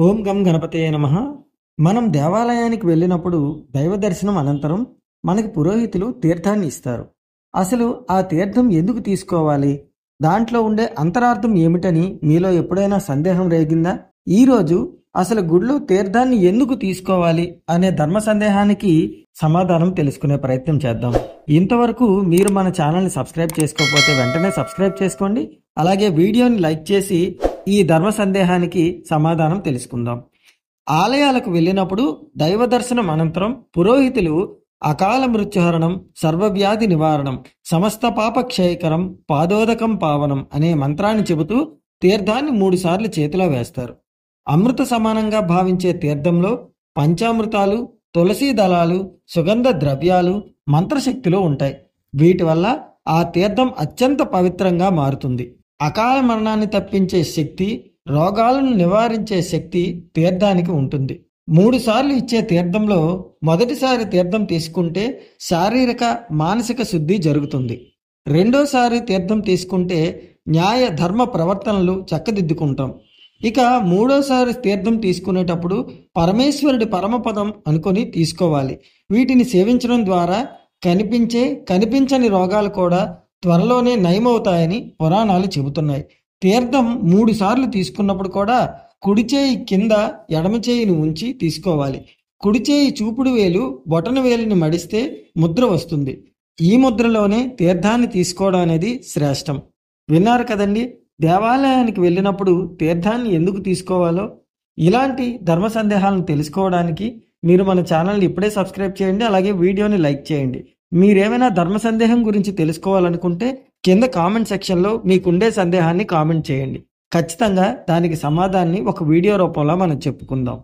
ఓం గం గణపతయే నమః. మనం దేవాలయానికి వెళ్ళినప్పుడు దైవ దర్శనం అనంతరం మనకి పురోహితులు తీర్థాన్ని ఇస్తారు. అసలు ఆ తీర్థం ఎందుకు తీసుకోవాలి? దాంట్లో ఉండే అంతరార్థం ఏమిటని మీలో ఎప్పుడైనా సందేహం రేగిందా? ఈరోజు అసలు గుడిలో తీర్థాన్ని ఎందుకు తీసుకోవాలి అనే ధర్మ సందేహానికి సమాధానం తెలుసుకునే ప్రయత్నం చేద్దాం. ఇంతవరకు మీరు మన ఛానల్ని సబ్స్క్రైబ్ చేసుకోకపోతే వెంటనే సబ్స్క్రైబ్ చేసుకోండి. అలాగే వీడియోని లైక్ చేసి ఈ ధర్మ సందేహానికి సమాధానం తెలుసుకుందాం. ఆలయాలకు వెళ్ళినప్పుడు దైవ దర్శనం అనంతరం పురోహితులు అకాల మృత్యుహరణం, సర్వవ్యాధి నివారణం, సమస్త పాప క్షయకరం, పాదోదకం పావనం అనే మంత్రాన్ని చెబుతూ తీర్థాన్ని 3 సార్లు చేతిలో వేస్తారు. అమృత సమానంగా భావించే తీర్థంలో పంచామృతాలు, తులసీ దళాలు, సుగంధ ద్రవ్యాలు, మంత్రశక్తులు ఉంటాయి. వీటి వల్ల ఆ తీర్థం అత్యంత పవిత్రంగా మారుతుంది. అకాల మరణాన్ని తప్పించే శక్తి, రోగాలను నివారించే శక్తి తీర్థానికి ఉంటుంది. 3 సార్లు ఇచ్చే తీర్థంలో మొదటిసారి తీర్థం తీసుకుంటే శారీరక మానసిక శుద్ధి జరుగుతుంది. రెండోసారి తీర్థం తీసుకుంటే న్యాయ ధర్మ ప్రవర్తనలు చక్కదిద్దుకుంటాం. ఇక 3వసారి తీర్థం తీసుకునేటప్పుడు పరమేశ్వరుడి పరమపదం అనుకొని తీసుకోవాలి. వీటిని సేవించడం ద్వారా కనిపించే కనిపించని రోగాలు కూడా త్వరలోనే నయమవుతాయని పురాణాలు చెబుతున్నాయి. తీర్థం 3 సార్లు తీసుకున్నప్పుడు కూడా కుడి చేయి కింద ఎడమ చేయిని ఉంచి తీసుకోవాలి. కుడి చేయి చూపుడు వేలు బొటన వేలిని మడిస్తే ముద్ర వస్తుంది. ఈ ముద్రలోనే తీర్థాన్ని తీసుకోవడం అనేది శ్రేష్టం. విన్నారు కదండి, దేవాలయానికి వెళ్ళినప్పుడు తీర్థాన్ని ఎందుకు తీసుకోవాలో. ఇలాంటి ధర్మ సందేహాలను తెలుసుకోవడానికి మీరు మన ఛానల్ని ఇప్పుడే సబ్స్క్రైబ్ చేయండి. అలాగే వీడియోని లైక్ చేయండి. మీరేమైనా ధర్మ సందేహం గురించి తెలుసుకోవాలనుకుంటే కింద కామెంట్ సెక్షన్లో మీకుండే సందేహాన్ని కామెంట్ చేయండి. ఖచ్చితంగా దానికి సమాధానాన్ని ఒక వీడియో రూపంలో మనం చెప్పుకుందాం.